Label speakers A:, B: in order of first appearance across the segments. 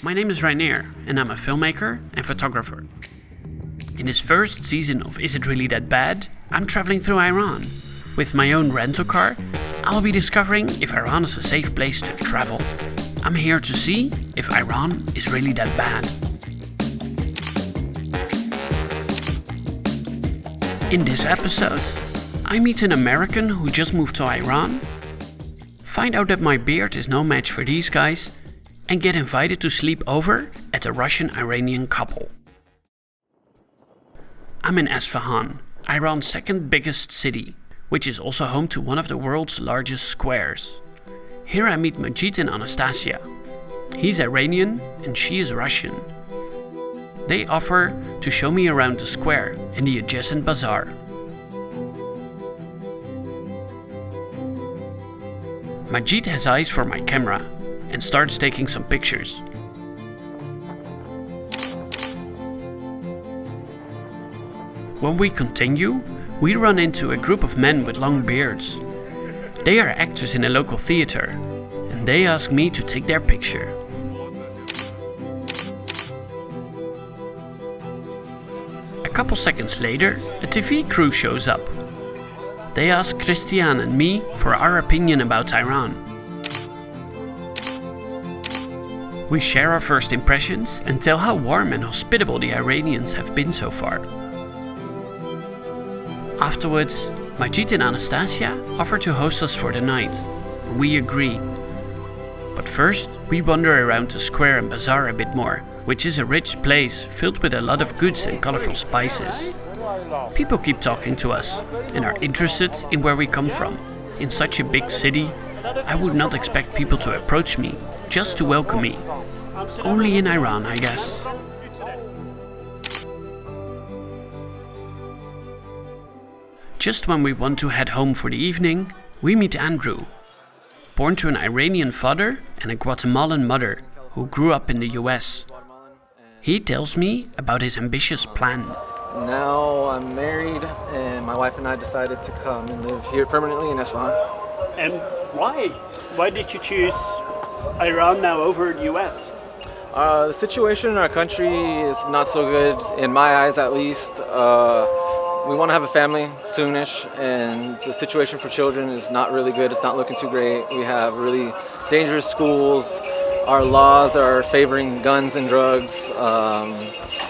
A: My name is Reinier and I'm a filmmaker and photographer. In this first season of Is It Really That Bad? I'm traveling through Iran. With my own rental car, I'll be discovering if Iran is a safe place to travel. I'm here to see if Iran is really that bad. In this episode, I meet an American who just moved to Iran, find out that my beard is no match for these guys, and get invited to sleep over at a Russian-Iranian couple. I'm in Isfahan, Iran's second biggest city, which is also home to one of the world's largest squares. Here I meet Majid and Anastasia. He's Iranian and she is Russian. They offer to show me around the square and the adjacent bazaar. Majid has eyes for my camera and starts taking some pictures. When we continue, we run into a group of men with long beards. They are actors in a local theater, and they ask me to take their picture. A couple seconds later, a TV crew shows up. They ask Christian and me for our opinion about Iran. We share our first impressions and tell how warm and hospitable the Iranians have been so far. Afterwards, Majid and Anastasia offer to host us for the night, and we agree. But first, we wander around the square and bazaar a bit more, which is a rich place filled with a lot of goods and colorful spices. People keep talking to us and are interested in where we come from. In such a big city, I would not expect people to approach me just to welcome me. Only in Iran, I guess. Just when we want to head home for the evening, we meet Andrew. Born to an Iranian father and a Guatemalan mother who grew up in the US. He tells me about his ambitious plan.
B: Now I'm married and my wife and I decided to come and live here permanently in Isfahan.
C: And why? Why did you choose Iran now over the US?
B: The situation in our country is not so good, in my eyes at least. We want to have a family soonish, and the situation for children is not really good. It's not looking too great. We have really dangerous schools. Our laws are favoring guns and drugs.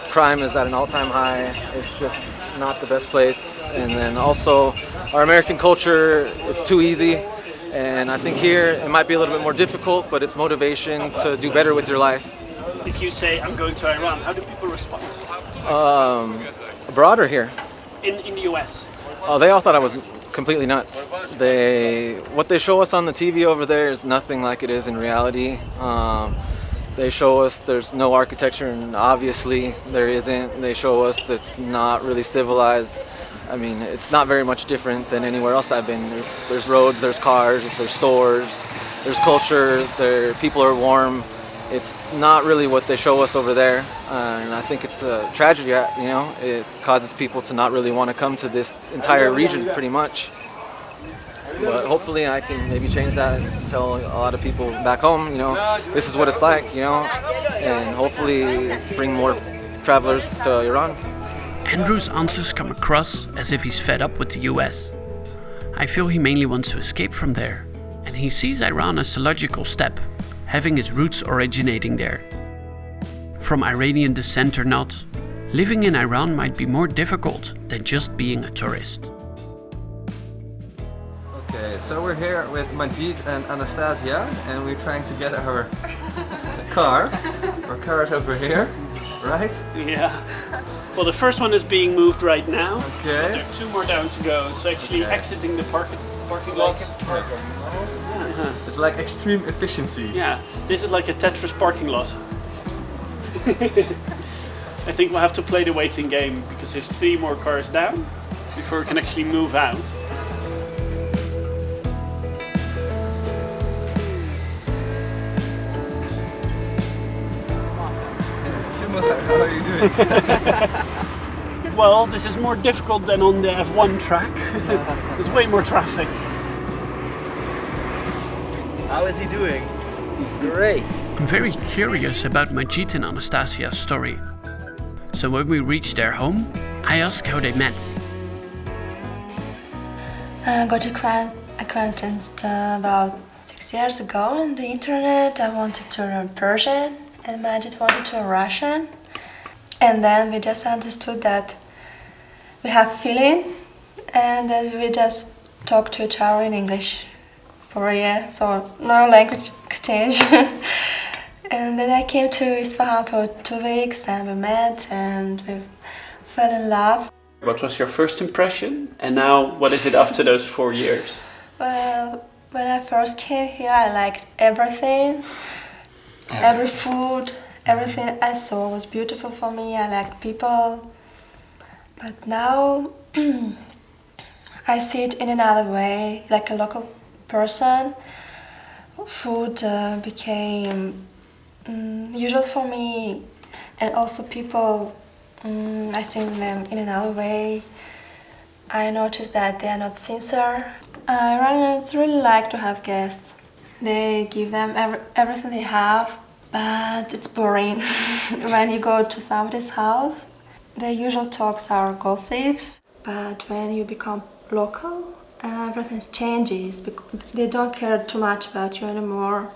B: Crime is at an all-time high. It's just not the best place. And then also, our American culture is too easy. And I think here it might be a little bit more difficult, but it's motivation to do better with your life.
C: If you say, I'm going to Iran, how do people respond?
B: Abroad or here?
C: In the US?
B: Oh, they all thought I was completely nuts. What they show us on the TV over there is nothing like it is in reality. They show us there's no architecture, and obviously there isn't. They show us that's not really civilized. I mean, it's not very much different than anywhere else I've been. There's roads, there's cars, there's stores, there's culture, people are warm. It's not really what they show us over there, and I think it's a tragedy, you know. It causes people to not really want to come to this entire region pretty much. But hopefully I can maybe change that and tell a lot of people back home, you know, this is what it's like, you know, and hopefully bring more travelers to Iran.
A: Andrew's answers come across as if he's fed up with the US. I feel he mainly wants to escape from there, and he sees Iran as a logical step, having his roots originating there. From Iranian descent or not, living in Iran might be more difficult than just being a tourist.
D: Okay, so we're here with Majid and Anastasia, and we're trying to get our car. Our car is over here, right?
C: Yeah. Well, the first one is being moved right now.
D: Okay.
C: But there are two more down to go. It's actually exiting the parking lot.
D: It's like extreme efficiency.
C: Yeah, this is like a Tetris parking lot. I think we'll have to play the waiting game because there's 3 more cars down before we can actually move out.
D: How are you doing?
C: Well, this is more difficult than on the F1 track. There's way more traffic.
E: How is he doing? Great.
A: I'm very curious about Majid and Anastasia's story. So when we reached their home, I asked how they met.
F: I got acquainted about 6 years ago on the internet. I wanted to learn Persian and Majid wanted to learn Russian. And then we just understood that we have feeling and then we just talk to each other in English for a year, so no language exchange. And then I came to Isfahan for 2 weeks and we met and we fell in love.
C: What was your first impression? And now, what is it after those 4 years?
F: Well, when I first came here, I liked everything, every food, everything I saw was beautiful for me. I liked people, but now I see it in another way, like a local person. Food became usual for me, and also people, I see them in another way. I noticed that they are not sincere. Iranians really like to have guests. They give them everything they have, but it's boring. When you go to somebody's house, the usual talks are gossips, but when you become local, everything changes because they don't care too much about you anymore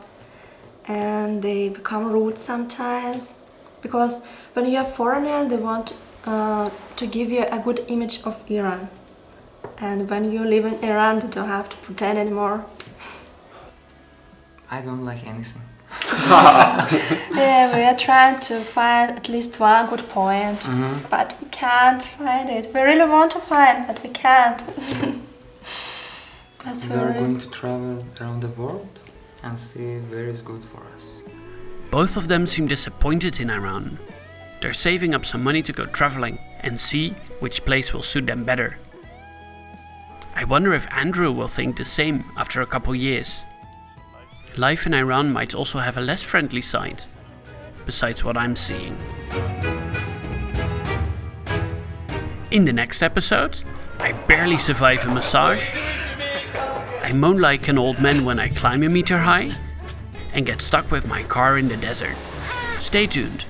F: and they become rude sometimes because when you're a foreigner they want to give you a good image of Iran, and when you live in Iran you don't have to pretend anymore.
G: I don't like anything.
F: Yeah, we are trying to find at least one good point, but we can't find it. We really want to find, but we can't. That's
G: We are going to travel around the world and see where is good for us.
A: Both of them seem disappointed in Iran. They're saving up some money to go traveling and see which place will suit them better. I wonder if Andrew will think the same after a couple years. Life in Iran might also have a less friendly side, besides what I'm seeing. In the next episode, I barely survive a massage, I moan like an old man when I climb a meter high, and get stuck with my car in the desert. Stay tuned.